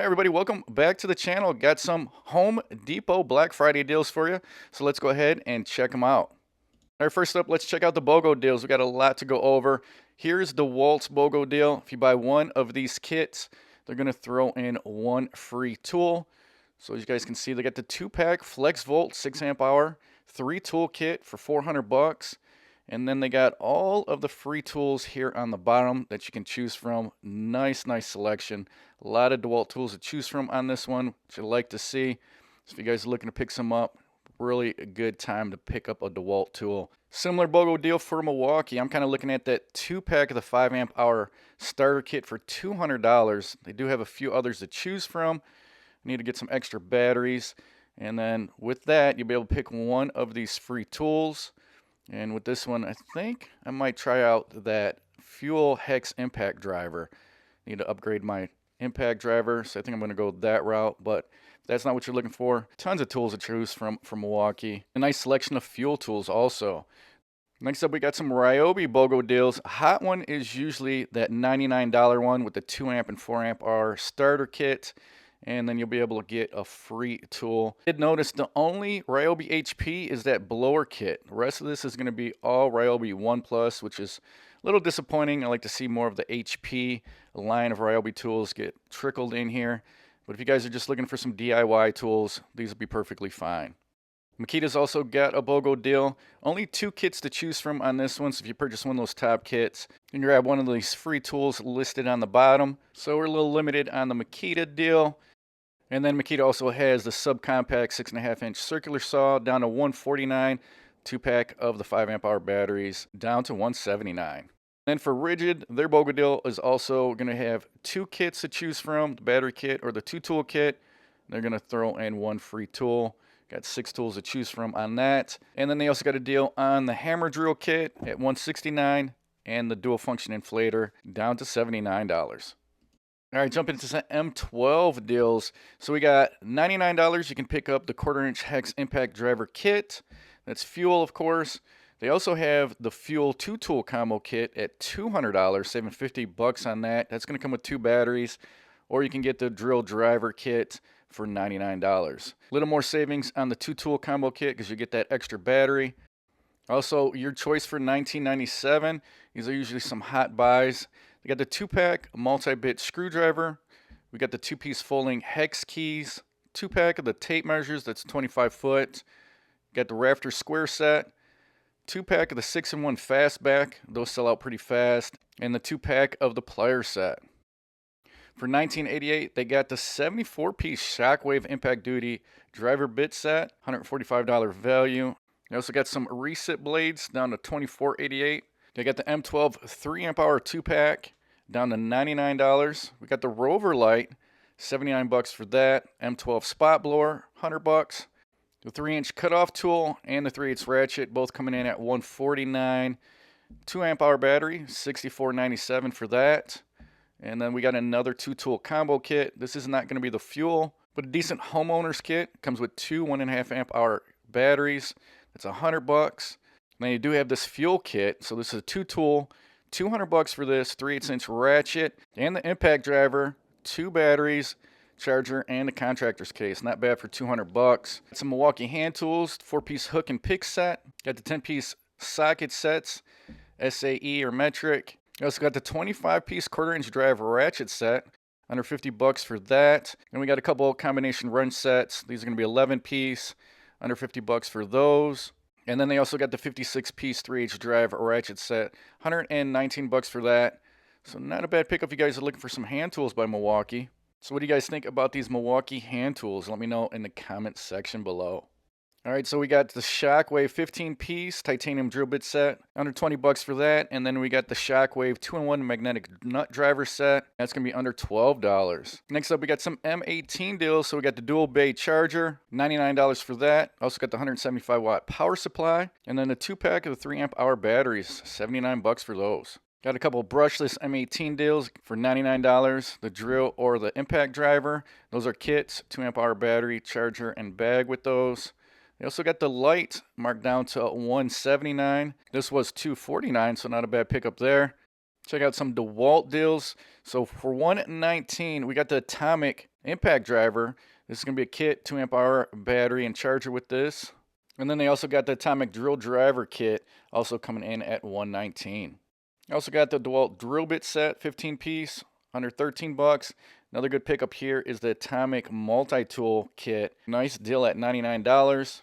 Hey everybody, welcome back to the channel. Got some Home Depot Black Friday deals for you. So let's go ahead and check them out. All right, first up, let's check out the BOGO deals. We got a lot to go over. Here's the Dewalt's BOGO deal. If you buy one of these kits, they're going to throw in one free tool. So as you guys can see, they got the 2-pack Flex Volt 6 amp hour, 3-tool kit for 400 bucks. And then they got all of the free tools here on the bottom that you can choose from. Nice selection. A lot of Dewalt tools to choose from on this one, which I like to see. So if you guys are looking to pick some up, really a good time to pick up a Dewalt tool. Similar BOGO deal for Milwaukee. I'm kind of looking at that 2-pack of the 5 amp hour starter kit for $200. They do have a few others to choose from. Need to get some extra batteries. And then with that, you'll be able to pick one of these free tools. And with this one, I think I might try out that fuel hex impact driver. Need to upgrade my impact driver, so I think I'm going to go that route. But if that's not what you're looking for, tons of tools to choose from Milwaukee. A nice selection of fuel tools also. Next up, we got some Ryobi BOGO deals. Hot one is usually that $99 one with the 2 amp and 4 amp hour starter kit. And then you'll be able to get a free tool. I did notice the only Ryobi HP is that blower kit. The rest of this is going to be all Ryobi 1 Plus, which is a little disappointing. I like to see more of the HP line of Ryobi tools get trickled in here. But if you guys are just looking for some DIY tools, these will be perfectly fine. Makita's also got a BOGO deal. Only 2 kits to choose from on this one, so if you purchase one of those top kits, you can grab one of these free tools listed on the bottom. So we're a little limited on the Makita deal. And then Makita also has the subcompact 6.5-inch circular saw down to $149, 2-pack of the 5 amp hour batteries down to $179. Then for Rigid, their BOGO deal is also going to have 2 kits to choose from, the battery kit or the 2-tool kit. They're going to throw in one free tool. Got 6 tools to choose from on that. And then they also got a deal on the hammer drill kit at $169 and the dual function inflator down to $79. All right, jumping into some M12 deals. So we got $99. You can pick up the 1/4-inch hex impact driver kit. That's fuel, of course. They also have the fuel 2-tool combo kit at $200, saving $50 on that. That's going to come with 2 batteries. Or you can get the drill driver kit for $99. A little more savings on the 2-tool combo kit because you get that extra battery. Also, your choice for $19.97. These are usually some hot buys. We got the 2-pack multi-bit screwdriver. We got the 2-piece folding hex keys. 2-pack of the tape measures, that's 25 foot. Got the rafter square set. 2-pack of the 6-in-1 fastback. Those sell out pretty fast. And the 2-pack of the plier set. For $19.88, they got the 74-piece Shockwave Impact Duty driver bit set. $145 value. They also got some reset blades down to $24.88. They got the M12 3 amp hour 2-pack down to $99. We got the Rover Light, $79 for that. M12 spot blower, $100. The 3-inch cutoff tool and the 3/8 ratchet both coming in at $149. 2 amp hour battery, $64.97 for that. And then we got another 2-tool combo kit. This is not going to be the fuel, but a decent homeowner's kit. Comes with 2 1.5 amp hour batteries. That's $100. Now you do have this fuel kit, so this is a 2-tool, $200 for this 3/8-inch ratchet, and the impact driver, 2 batteries, charger, and a contractor's case. Not bad for $200. Some Milwaukee hand tools, 4-piece hook and pick set. Got the 10-piece socket sets, SAE or metric. You also got the 25-piece 1/4-inch drive ratchet set, under $50 for that. And we got a couple combination wrench sets. These are going to be 11-piece, under $50 for those. And then they also got the 56-piece 3/8 drive ratchet set, $119 for that. So not a bad pick if you guys are looking for some hand tools by Milwaukee. So what do you guys think about these Milwaukee hand tools? Let me know in the comments section below. All right, so we got the Shockwave 15-piece titanium drill bit set, under $20 for that. And then we got the Shockwave 2-in-1 magnetic nut driver set. That's going to be under $12. Next up, we got some M18 deals. So we got the dual bay charger, $99 for that. Also got the 175-watt power supply. And then the 2-pack of the 3 amp hour batteries, $79 for those. Got a couple brushless M18 deals for $99. The drill or the impact driver. Those are kits, 2 amp hour battery, charger, and bag with those. They also got the light marked down to $179. This was $249, so not a bad pickup there. Check out some Dewalt deals. So for $119, we got the Atomic Impact driver. This is going to be a kit, 2 amp hour battery and charger with this. And then they also got the atomic drill driver kit, also coming in at $119. I also got the Dewalt drill bit set, 15 piece, under 13 bucks. Another good pickup here is the atomic multi-tool kit. Nice deal at $99.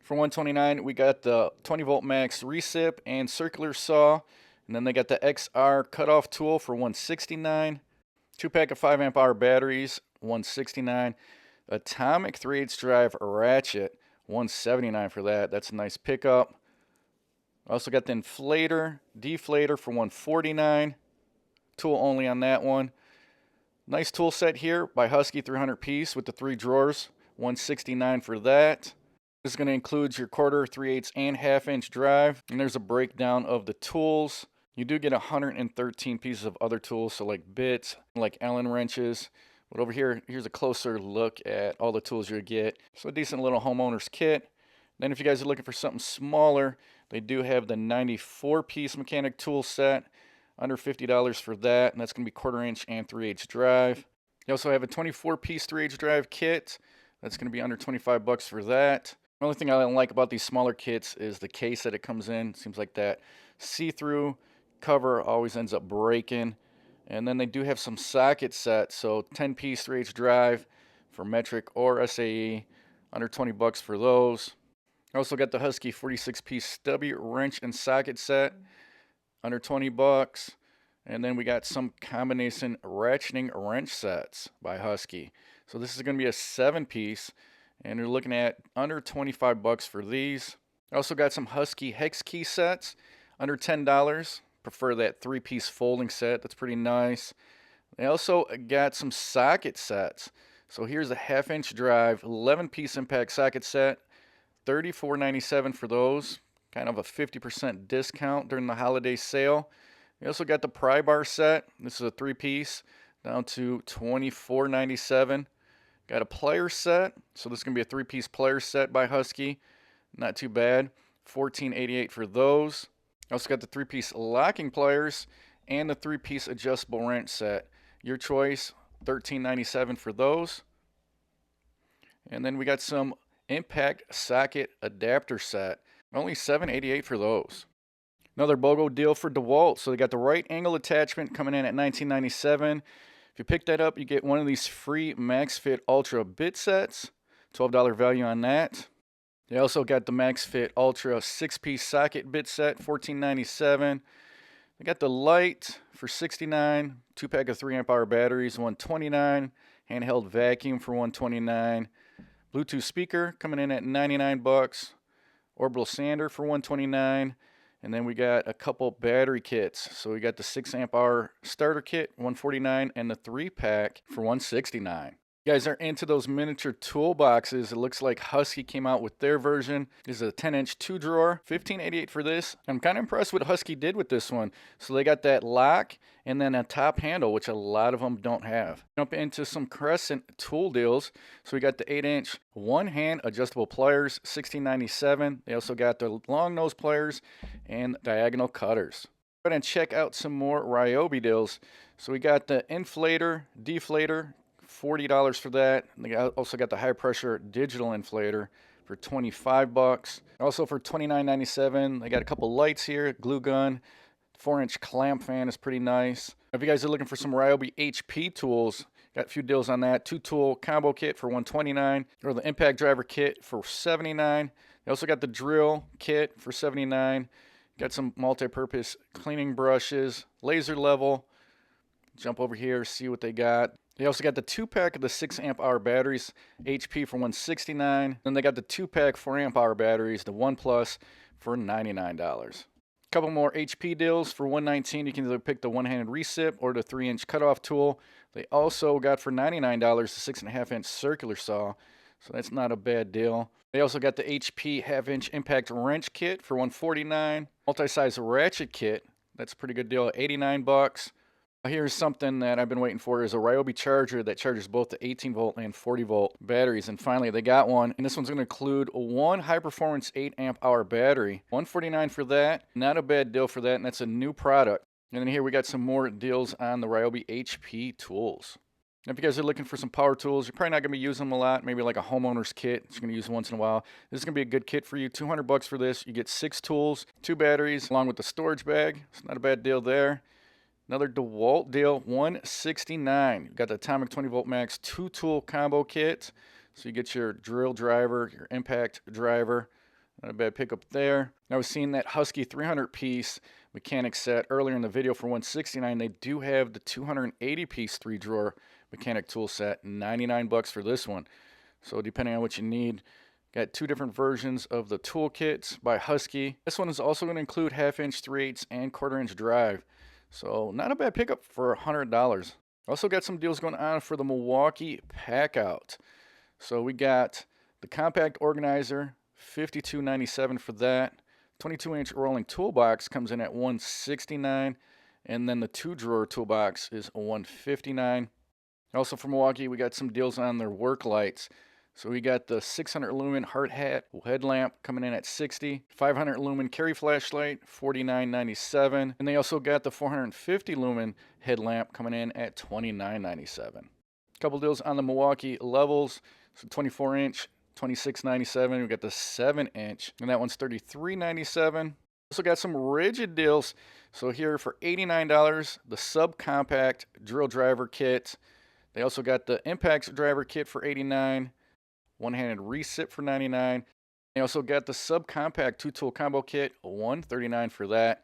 For $129, we got the 20 volt max recip and circular saw. And then they got the XR cutoff tool for $169. 2-pack of 5 amp hour batteries, $169. Atomic 3/8 drive ratchet, $179 for that. That's a nice pickup. Also got the inflator, deflator for $149. Tool only on that one. Nice tool set here by Husky, 300 piece with the 3 drawers, $169 for that. This is going to include your 1/4, 3/8, and 1/2 inch drive. And there's a breakdown of the tools. You do get 113 pieces of other tools, so like bits, like Allen wrenches. But over here, here's a closer look at all the tools you get. So a decent little homeowner's kit. Then if you guys are looking for something smaller, they do have the 94-piece mechanic tool set, under $50 for that, and that's going to be 1/4 inch and 3/8 drive. You also have a 24-piece 3/8 drive kit. That's going to be under 25 bucks for that. The only thing I don't like about these smaller kits is the case that it comes in. It seems like that see-through cover always ends up breaking. And then they do have some socket sets, so 10-piece 3/8 drive for metric or SAE, under 20 bucks for those. I also got the Husky 46-piece stubby wrench and socket set, under 20 bucks. And then we got some combination ratcheting wrench sets by Husky. So this is going to be a 7-piece, and you're looking at under 25 bucks for these. I also got some Husky hex key sets, under $10. Prefer that 3-piece folding set. That's pretty nice. They also got some socket sets. So here's a 1/2 inch drive, 11-piece impact socket set, $34.97 for those. Kind of a 50% discount during the holiday sale. We also got the pry bar set. This is a 3-piece, down to $24.97. Got a plier set. So this is going to be a 3-piece plier set by Husky. Not too bad. $14.88 for those. Also got the 3-piece locking pliers and the 3-piece adjustable wrench set. Your choice, $13.97 for those. And then we got some impact socket adapter set. Only $7.88 for those. Another BOGO deal for Dewalt. So they got the right angle attachment coming in at $19.97. If you pick that up, you get one of these free Max Fit Ultra bit sets. $12 value on that. They also got the Max Fit Ultra 6-piece socket bit set, $14.97. They got the light for $69. 2-pack of 3 amp hour batteries, $129. Handheld vacuum for $129. Bluetooth speaker coming in at 99 bucks. Orbital sander for $129. And then we got a couple battery kits. So we got the 6 amp hour starter kit, $149, and the 3-pack for $169. You guys are into those miniature toolboxes. It looks like Husky came out with their version. This is a 10-inch 2-drawer, $15.88 for this. I'm kind of impressed with what Husky did with this one. So they got that lock and then a top handle, which a lot of them don't have. Jump into some Crescent tool deals. So we got the 8-inch one-hand adjustable pliers, $16.97. They also got the long nose pliers and diagonal cutters. Go ahead and check out some more Ryobi deals. So we got the inflator, deflator, $40 for that. They also got the high pressure digital inflator for 25 bucks. Also for $29.97, they got a couple lights here, glue gun, 4-inch clamp fan is pretty nice. If you guys are looking for some Ryobi HP tools, got a few deals on that. 2-tool combo kit for $129, or the impact driver kit for $79. They also got the drill kit for $79. Got some multi-purpose cleaning brushes, laser level. Jump over here, see what they got. They also got the 2-pack of the 6 amp hour batteries, HP for $169. Then they got the 2-pack 4 amp hour batteries, the 1 Plus, for $99. Couple more HP deals for $119. You can either pick the one-handed recip or the 3-inch cutoff tool. They also got for $99 the 6.5-inch circular saw, so that's not a bad deal. They also got the HP 1/2-inch impact wrench kit for $149. Multi-size ratchet kit, that's a pretty good deal at 89 bucks. Here's something that I've been waiting for, is a Ryobi charger that charges both the 18-volt and 40-volt batteries. And finally, they got one. And this one's going to include one high-performance 8 amp hour battery. $149 for that. Not a bad deal for that, and that's a new product. And then here we got some more deals on the Ryobi HP tools. If you guys are looking for some power tools, you're probably not going to be using them a lot. Maybe like a homeowner's kit that you're going to use once in a while. This is going to be a good kit for you. $200 for this. You get 6 tools, 2 batteries, along with the storage bag. It's not a bad deal there. Another Dewalt deal, $169. You've got the Atomic 20 Volt Max 2-tool combo kit. So you get your drill driver, your impact driver. Not a bad pickup there. I was seeing that Husky 300-piece mechanic set earlier in the video for $169. They do have the 280-piece 3-drawer mechanic tool set, $99 for this one. So depending on what you need, got 2 different versions of the toolkits by Husky. This one is also going to include 1/2-inch, 3/8, and 1/4-inch drive. So not a bad pickup for $100. Also got some deals going on for the Milwaukee Packout. So we got the compact organizer, $52.97 for that. 22-inch rolling toolbox comes in at $169, and then the 2-drawer toolbox is $159. Also from Milwaukee, we got some deals on their work lights. So we got the 600 lumen hard hat headlamp coming in at $60, 500 lumen carry flashlight, $49.97, and they also got the 450 lumen headlamp coming in at $29.97. A couple deals on the Milwaukee levels. So 24-inch, $26.97. We got the 7-inch, and that one's $33.97. Also got some Rigid deals. So here for $89, the subcompact drill driver kit. They also got the impact driver kit for $89, one-handed recip for $99. They also got the subcompact 2-tool combo kit, $139 for that.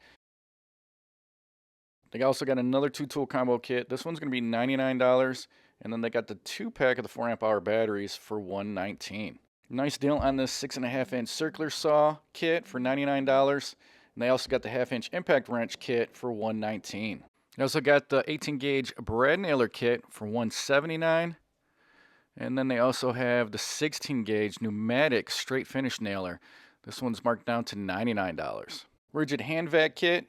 They also got another 2-tool combo kit. This one's going to be $99, and then they got the 2-pack of the 4-amp-hour batteries for $119. Nice deal on this 6.5-inch circular saw kit for $99, and they also got the 1/2-inch impact wrench kit for $119. They also got the 18-gauge brad nailer kit for $179. And then they also have the 16-gauge pneumatic straight finish nailer. This one's marked down to $99. Rigid hand vac kit,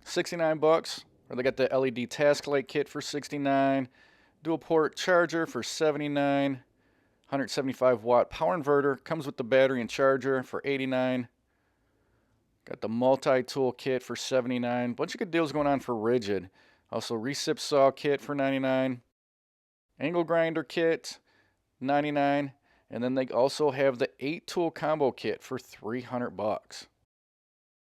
$69. Or they got the LED task light kit for $69. Dual port charger for $79. 175-watt power inverter. Comes with the battery and charger for $89. Got the multi-tool kit for $79. Bunch of good deals going on for Rigid. Also recip saw kit for $99. Angle grinder kit, $99. And then they also have the 8-tool combo kit for $300.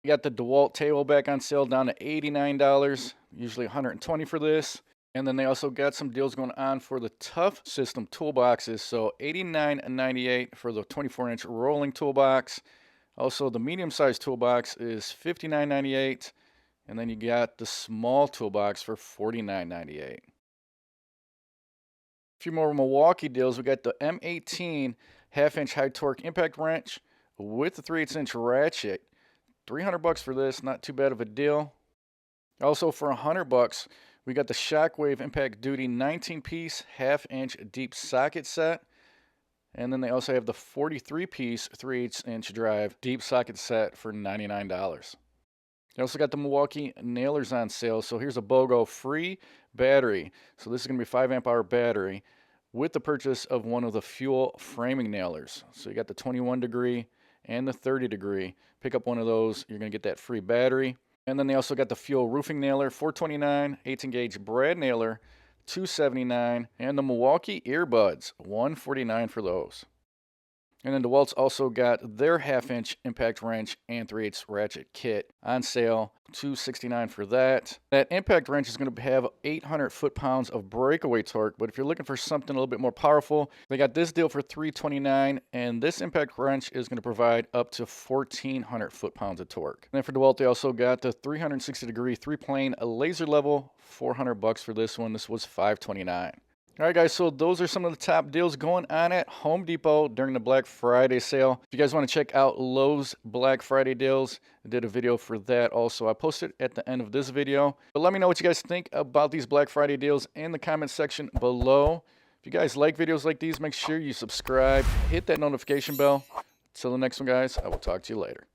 You got the Dewalt table back on sale down to $89, usually $120 for this. And then they also got some deals going on for the Tough System toolboxes. So $89.98 for the 24-inch rolling toolbox. Also, the medium-sized toolbox is $59.98. And then you got the small toolbox for $49.98. A few more Milwaukee deals. We got the M18 1/2-inch high torque impact wrench with the 3/8-inch ratchet. $300 for this, not too bad of a deal. Also for $100, we got the Shockwave Impact Duty 19-piece 1/2-inch deep socket set. And then they also have the 43-piece 3/8-inch drive deep socket set for $99. They also got the Milwaukee nailers on sale. So here's a BOGO free battery. So this is going to be a 5-amp-hour battery with the purchase of one of the fuel framing nailers. So you got the 21 degree and the 30 degree. Pick up one of those, you're going to get that free battery. And then they also got the fuel roofing nailer, $429, 18-gauge brad nailer, $279, and the Milwaukee earbuds, $149 for those. And then DeWalt's also got their 1/2-inch impact wrench and 3/8 ratchet kit on sale, $269 for that. That impact wrench is going to have 800 foot-pounds of breakaway torque, but if you're looking for something a little bit more powerful, they got this deal for $329, and this impact wrench is going to provide up to 1,400 foot-pounds of torque. And then for DeWalt, they also got the 360-degree 3-plane laser level, $400 for this one. This was $529. All right, guys, so those are some of the top deals going on at Home Depot during the Black Friday sale. If you guys want to check out Lowe's Black Friday deals, I did a video for that also. I posted it at the end of this video. But let me know what you guys think about these Black Friday deals in the comment section below. If you guys like videos like these, make sure you subscribe, hit that notification bell. Till the next one, guys, I will talk to you later.